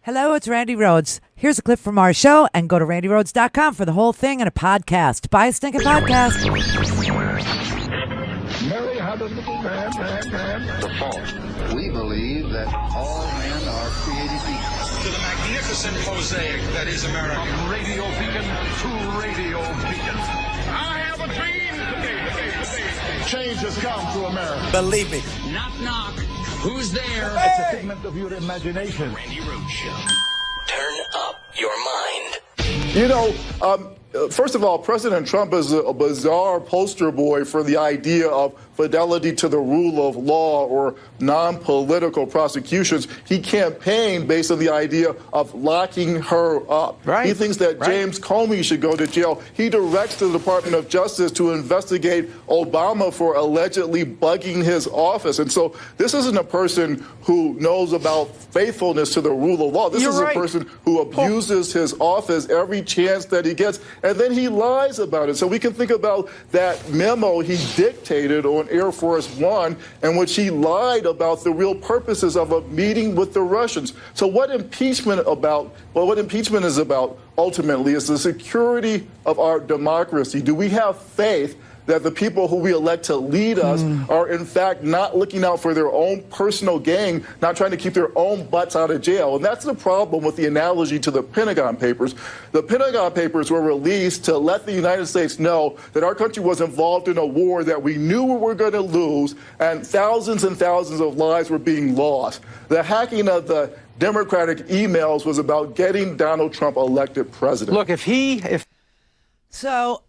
Hello, it's Randi Rhodes. Here's a clip from our show, and go to randyrhodes.com for the whole thing and a podcast. Buy a stinking podcast. Mary had a little man. The fault. We believe that all men are created equal. To the magnificent mosaic that is America. From radio beacon to radio beacon. I have a dream today. Change has come to America. Believe me. Knock, knock. Who's there? It's a figment of your imagination. Randi Rhodes Show. Turn up your mind. You know, first of all, President Trump is a bizarre poster boy for the idea of fidelity to the rule of law or non-political prosecutions. He campaigned based on the idea of locking her up. Right. He thinks that James Comey should go to jail. He directs the Department of Justice to investigate Obama for allegedly bugging his office. And so this isn't a person who knows about faithfulness to the rule of law. This is a person who abuses his office every chance that he gets, and then he lies about it. So we can think about that memo he dictated on Air Force One, in which he lied about the real purposes of a meeting with the Russians. So what impeachment is about ultimately is the security of our democracy. Do we have faith that the people who we elect to lead us are in fact not looking out for their own personal gain, not trying to keep their own butts out of jail? And that's the problem with the analogy to the Pentagon Papers. The Pentagon Papers were released to let the United States know that our country was involved in a war that we knew we were going to lose, and thousands of lives were being lost. The hacking of the Democratic emails was about getting Donald Trump elected president. Look, So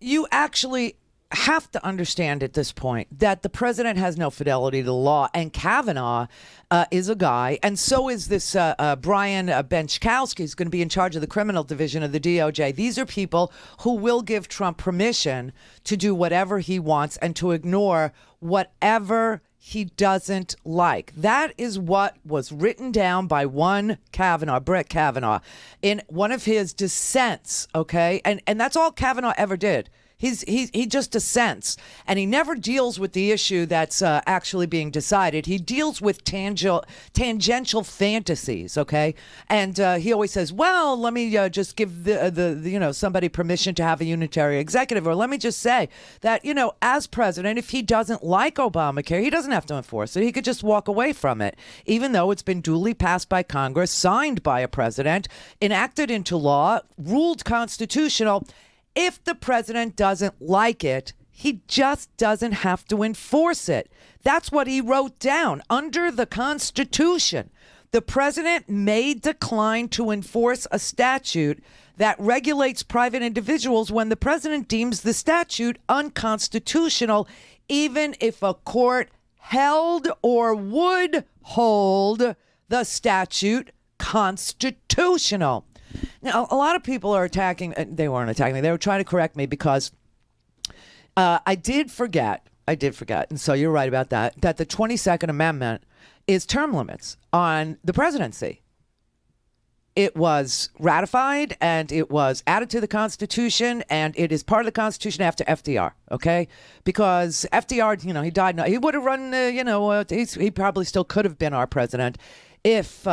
you actually have to understand at this point that the president has no fidelity to the law, and Kavanaugh is a guy, and so is this Brian Benchkowski, who's going to be in charge of the criminal division of the DOJ. These are people who will give Trump permission to do whatever he wants and to ignore whatever he doesn't like. That is what was written down by one Kavanaugh, Brett Kavanaugh, in one of his dissents, okay? And that's all Kavanaugh ever did. He just dissents, and he never deals with the issue that's actually being decided. He deals with tangential fantasies, okay? And he always says, "Well, let me just give the somebody permission to have a unitary executive," or let me just say that as president, if he doesn't like Obamacare, he doesn't have to enforce it. He could just walk away from it, even though it's been duly passed by Congress, signed by a president, enacted into law, ruled constitutional. If the president doesn't like it, he just doesn't have to enforce it. That's what he wrote down. Under the Constitution, the president may decline to enforce a statute that regulates private individuals when the president deems the statute unconstitutional, even if a court held or would hold the statute constitutional. Now, a lot of people are attacking. They weren't attacking me. They were trying to correct me because I did forget. And so you're right about that the 22nd Amendment is term limits on the presidency. It was ratified and it was added to the Constitution, and it is part of the Constitution after FDR, okay? Because FDR, he died. He would have run, he probably still could have been our president if,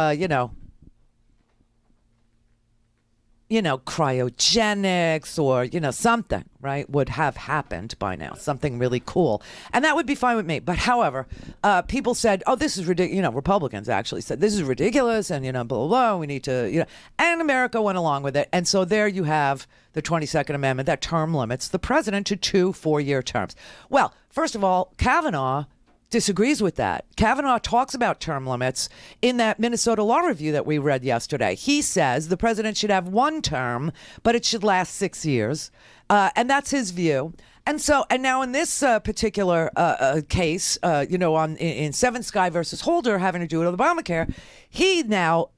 cryogenics or, something, right, would have happened by now, something really cool. And that would be fine with me. But however, people said, oh, this is ridiculous. Republicans actually said, this is ridiculous. And, blah, blah, blah. We need to, and America went along with it. And so there you have the 22nd Amendment that term limits the president to 2 4-year terms. Well, first of all, Kavanaugh disagrees with that. Kavanaugh talks about term limits in that Minnesota Law Review that we read yesterday. He says the president should have 1 term, but it should last 6 years. And that's his view. And now in this particular case, in Seven Sky versus Holder having to do with Obamacare, he now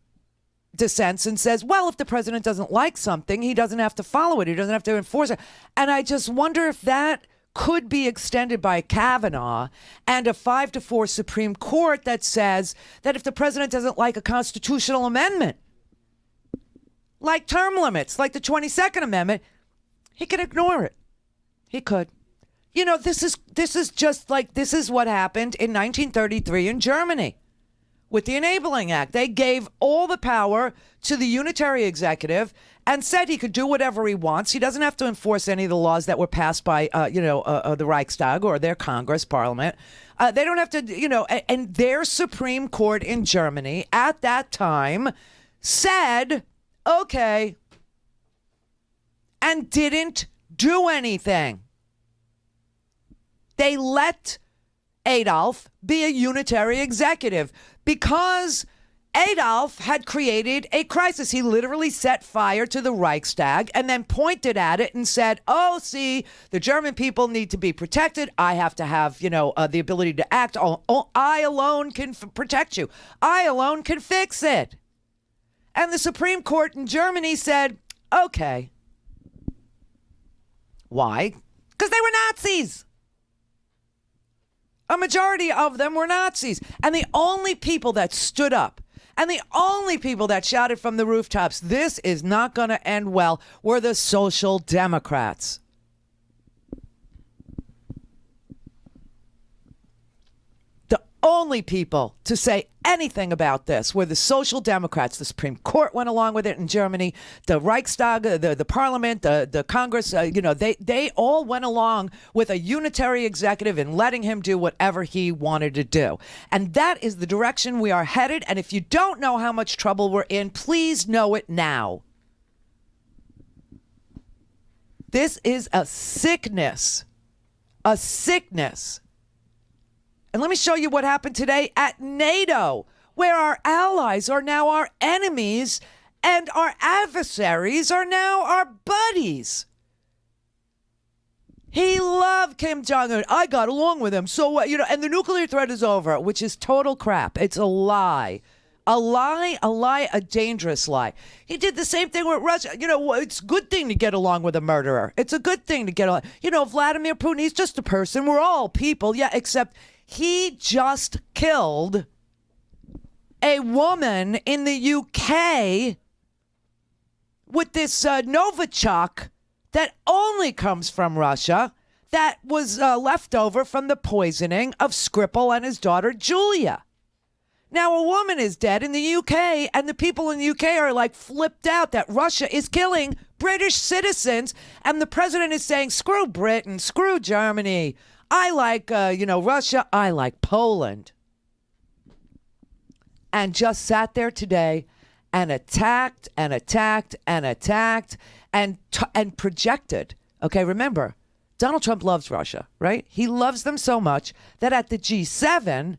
dissents and says, well, if the president doesn't like something, he doesn't have to follow it. He doesn't have to enforce it. And I just wonder if that could be extended by Kavanaugh and a 5-4 Supreme Court that says that if the president doesn't like a constitutional amendment, like term limits, like the 22nd Amendment, he can ignore it. He could. This is just like, this is what happened in 1933 in Germany, with the Enabling Act. They gave all the power to the unitary executive and said he could do whatever he wants. He doesn't have to enforce any of the laws that were passed by, the Reichstag or their Congress, Parliament. They don't have to, and their Supreme Court in Germany at that time said, okay, and didn't do anything. They let Adolf be a unitary executive because Adolf had created a crisis. He literally set fire to the Reichstag and then pointed at it and said, oh, see, the German people need to be protected. I have to have, the ability to act. I alone can protect you. I alone can fix it. And the Supreme Court in Germany said, okay. Why? Because they were Nazis. A majority of them were Nazis. And the only people that stood up and the only people that shouted from the rooftops, this is not going to end well, were the Social Democrats. The only people to say anything about this were the Social Democrats. The Supreme Court went along with it in Germany. The Reichstag, the Parliament, the Congress, they all went along with a unitary executive and letting him do whatever he wanted to do. And that is the direction we are headed. And if you don't know how much trouble we're in, please know it now. This is a sickness. A sickness. And let me show you what happened today at NATO, where our allies are now our enemies and our adversaries are now our buddies. He loved Kim Jong-un. I got along with him. So, and the nuclear threat is over, which is total crap. It's a lie. A lie, a dangerous lie. He did the same thing with Russia. It's a good thing to get along with a murderer. It's a good thing to get along. Vladimir Putin, he's just a person. We're all people. Yeah, except he just killed a woman in the UK with this Novichok that only comes from Russia, that was left over from the poisoning of Skripal and his daughter Julia. Now, a woman is dead in the UK, and the people in the UK are like flipped out that Russia is killing British citizens, and the president is saying, screw Britain, screw Germany. I like, Russia. I like Poland. And just sat there today and attacked and projected. Okay, remember, Donald Trump loves Russia, right? He loves them so much that at the G7,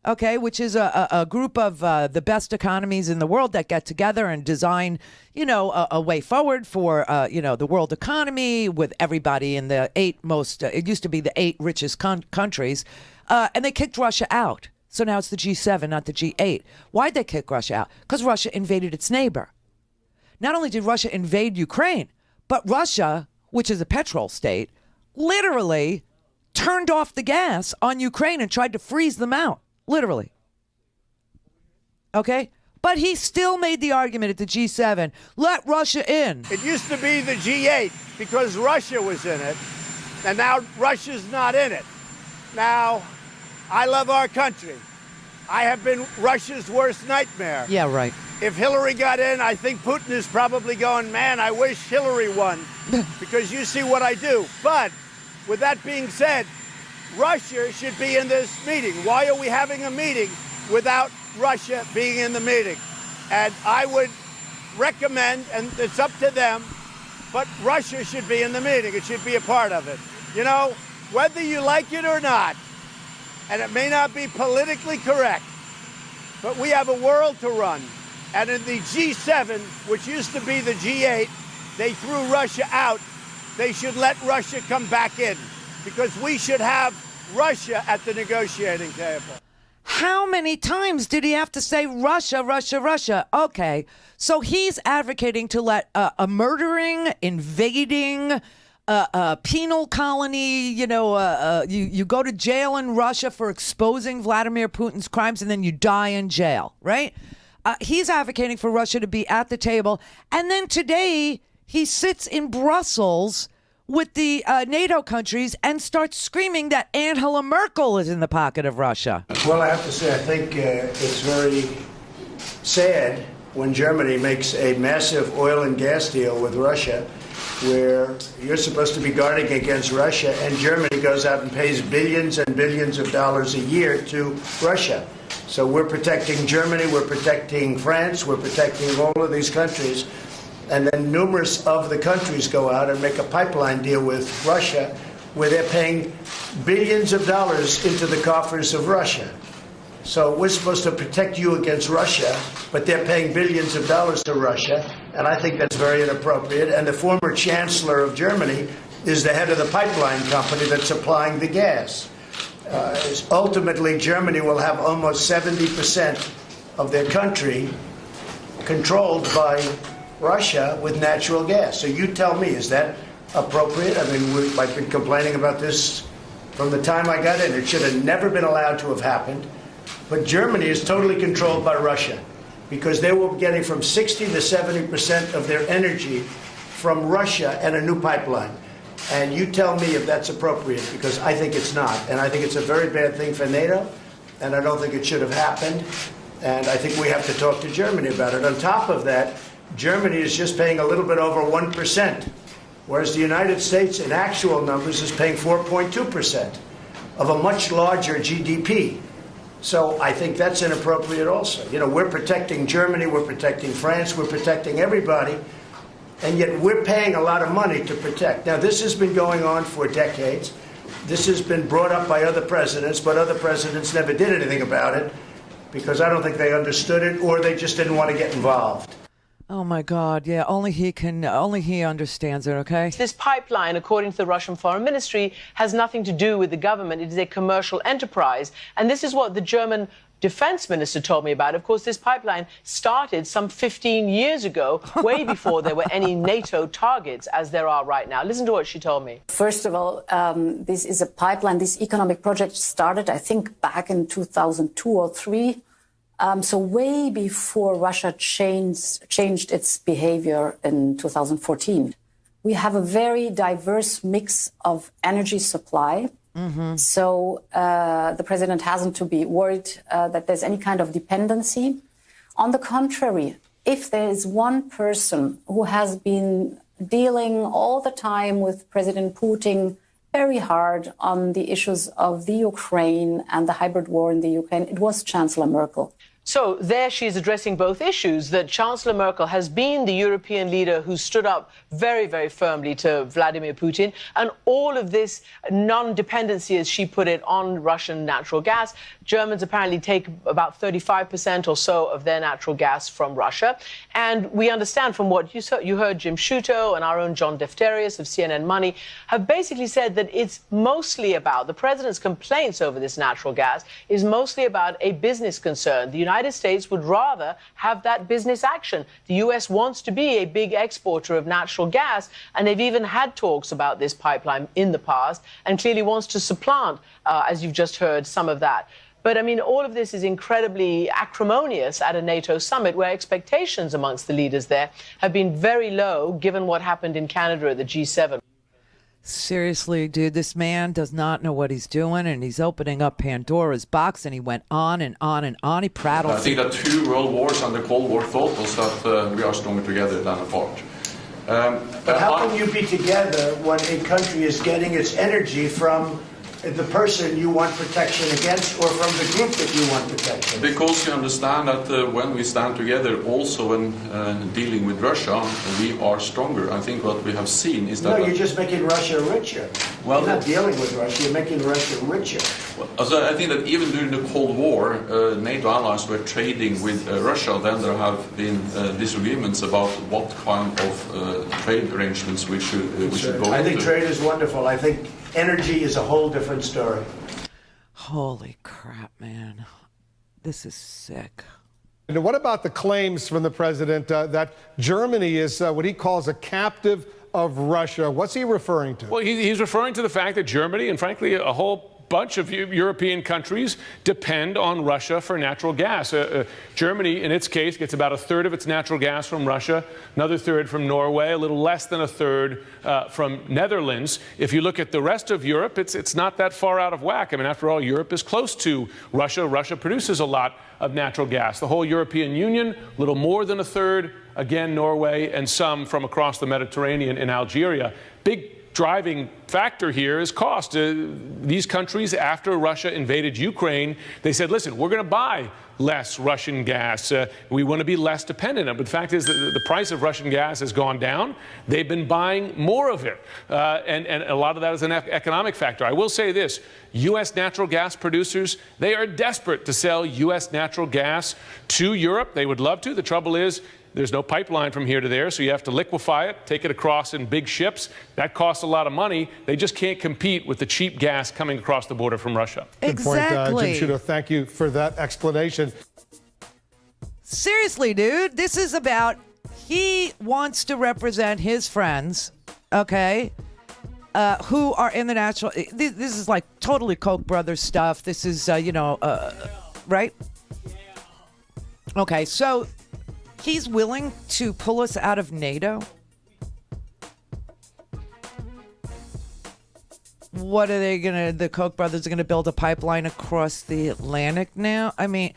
okay, which is a group of the best economies in the world that get together and design, a way forward for, the world economy with everybody in the it used to be the 8 richest countries, and they kicked Russia out. So now it's the G7, not the G8. Why'd they kick Russia out? Because Russia invaded its neighbor. Not only did Russia invade Ukraine, but Russia, which is a petrol state, literally turned off the gas on Ukraine and tried to freeze them out. Literally. Okay? But he still made the argument at the G7, let Russia in. It used to be the G8 because Russia was in it, and now Russia's not in it. Now, I love our country. I have been Russia's worst nightmare. Yeah, right. If Hillary got in, I think Putin is probably going, man, I wish Hillary won because you see what I do. But with that being said, Russia should be in this meeting. Why are we having a meeting without Russia being in the meeting? And I would recommend, and it's up to them, but Russia should be in the meeting. It should be a part of it. Whether you like it or not, and it may not be politically correct, but we have a world to run. And in the G7, which used to be the G8, they threw Russia out. They should let Russia come back in, because we should have Russia at the negotiating table. How many times did he have to say Russia, Russia, Russia? Okay, so he's advocating to let a murdering, invading, penal colony, you go to jail in Russia for exposing Vladimir Putin's crimes and then you die in jail, right? He's advocating for Russia to be at the table. And then today he sits in Brussels with the NATO countries and start screaming that Angela Merkel is in the pocket of Russia? Well, I have to say, I think it's very sad when Germany makes a massive oil and gas deal with Russia, where you're supposed to be guarding against Russia, and Germany goes out and pays billions and billions of dollars a year to Russia. So we're protecting Germany, we're protecting France, we're protecting all of these countries. And then numerous of the countries go out and make a pipeline deal with Russia where they're paying billions of dollars into the coffers of Russia. So we're supposed to protect you against Russia, but they're paying billions of dollars to Russia, and I think that's very inappropriate. And the former chancellor of Germany is the head of the pipeline company that's supplying the gas. Ultimately, Germany will have almost 70% of their country controlled by Russia with natural gas. So you tell me, is that appropriate? I mean, I've been complaining about this from the time I got in. It should have never been allowed to have happened. But Germany is totally controlled by Russia because they were getting from 60 to 70% of their energy from Russia and a new pipeline. And you tell me if that's appropriate, because I think it's not. And I think it's a very bad thing for NATO, and I don't think it should have happened. And I think we have to talk to Germany about it. On top of that, Germany is just paying a little bit over 1%, whereas the United States, in actual numbers, is paying 4.2% of a much larger GDP. So I think that's inappropriate also. You know, we're protecting Germany, we're protecting France, we're protecting everybody, and yet we're paying a lot of money to protect. Now, this has been going on for decades. This has been brought up by other presidents, but other presidents never did anything about it because I don't think they understood it or they just didn't want to get involved. Oh my God, yeah, only he understands it, okay? This pipeline, according to the Russian Foreign Ministry, has nothing to do with the government. It is a commercial enterprise. And this is what the German defense minister told me about. Of course, this pipeline started some 15 years ago, way before there were any NATO targets as there are right now. Listen to what she told me. First of all, this is a pipeline. This economic project started, I think, back in 2002 or 2003. So way before Russia changed its behavior in 2014. We have a very diverse mix of energy supply. Mm-hmm. So the president hasn't to be worried that there's any kind of dependency. On the contrary, if there is one person who has been dealing all the time with President Putin very hard on the issues of the Ukraine and the hybrid war in the Ukraine, it was Chancellor Merkel. So there she is addressing both issues, that Chancellor Merkel has been the European leader who stood up very, very firmly to Vladimir Putin, and all of this non-dependency, as she put it, on Russian natural gas. Germans apparently take about 35% or so of their natural gas from Russia. And we understand from what you heard Jim Sciutto and our own John Defterius of CNN Money have basically said that it's mostly about, the president's complaints over this natural gas is mostly about a business concern. The United States would rather have that business action. The U.S. wants to be a big exporter of natural gas, and they've even had talks about this pipeline in the past, and clearly wants to supplant, as you've just heard, some of that. But, I mean, all of this is incredibly acrimonious at a NATO summit where expectations amongst the leaders there have been very low, given what happened in Canada at the G7. Seriously, dude, this man does not know what he's doing, and he's opening up Pandora's box, and he went on and on and on. He prattles. I think that 2 world wars and the Cold War taught us that we are stronger together than apart. But how can you be together when a country is getting its energy from the person you want protection against or from the group that you want protection? Because you understand that when we stand together, also when dealing with Russia, we are stronger. I think what we have seen is that... No, you're just making Russia richer. Well, you're not dealing with Russia, you're making Russia richer. So I think that even during the Cold War, NATO allies were trading with Russia. Then there have been disagreements about what kind of trade arrangements we should go into. I think trade is wonderful. I think energy is a whole different story. Holy crap, man. This is sick. And what about the claims from the president that Germany is what he calls a captive of Russia? What's he referring to? Well, he's referring to the fact that Germany and, frankly, a whole bunch of European countries depend on Russia for natural gas. Germany, in its case, gets about a third of its natural gas from Russia, another third from Norway, a little less than a third from Netherlands. If you look at the rest of Europe, it's not that far out of whack. I mean, after all, Europe is close to Russia. Russia produces a lot of natural gas. The whole European Union, a little more than a third. Again, Norway, and some from across the Mediterranean in Algeria. Big driving factor here is cost. These countries, after Russia invaded Ukraine, they said, listen, we're going to buy less Russian gas. We want to be less dependent on it. But the fact is that the price of Russian gas has gone down. They've been buying more of it. And a lot of that is an economic factor. I will say this. U.S. natural gas producers, they are desperate to sell U.S. natural gas to Europe. They would love to. The trouble is, there's no pipeline from here to there, so you have to liquefy it, take it across in big ships. That costs a lot of money. They just can't compete with the cheap gas coming across the border from Russia. Exactly. Good point, Jim Sciutto. Thank you for that explanation. Seriously, dude, this is about he wants to represent his friends, okay, who are in the natural. This is like totally Koch brothers stuff. This is, right? Okay, so he's willing to pull us out of NATO? What are they the Koch brothers are going to build a pipeline across the Atlantic now? I mean,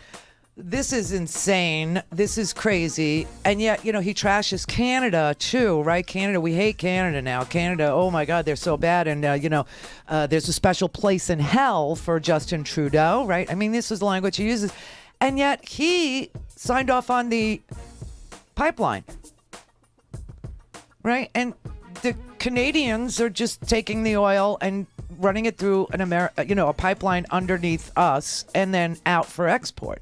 this is insane. This is crazy. And yet, he trashes Canada too, right? Canada, we hate Canada now. Canada, oh my God, they're so bad. And, there's a special place in hell for Justin Trudeau, right? I mean, this is the language he uses. And yet he signed off on the pipeline, right? And the Canadians are just taking the oil and running it through a pipeline underneath us and then out for export.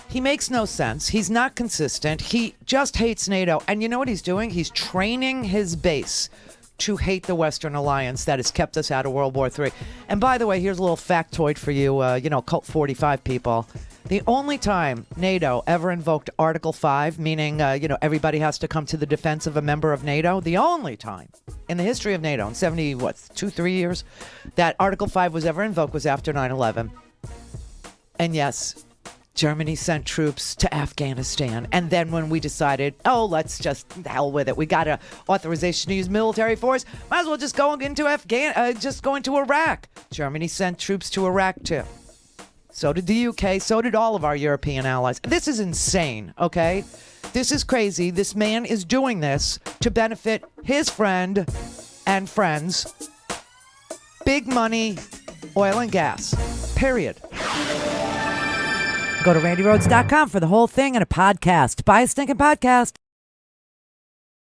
He makes no sense. He's not consistent. He just hates NATO. And you know what he's doing? He's training his base to hate the Western alliance that has kept us out of World War III. And by the way, here's a little factoid for you, Cult 45 people. The only time NATO ever invoked Article 5, meaning, everybody has to come to the defense of a member of NATO, the only time in the history of NATO in 3 years, that Article 5 was ever invoked was after 9/11. And yes, Germany sent troops to Afghanistan. And then when we decided, let's just hell with it. We got an authorization to use military force. Might as well just go into Iraq. Germany sent troops to Iraq too. So did the UK. So did all of our European allies. This is insane, okay? This is crazy. This man is doing this to benefit his friend and friends. Big money, oil and gas, period. Go to RandiRhodes.com for the whole thing and a podcast. Buy a stinking podcast.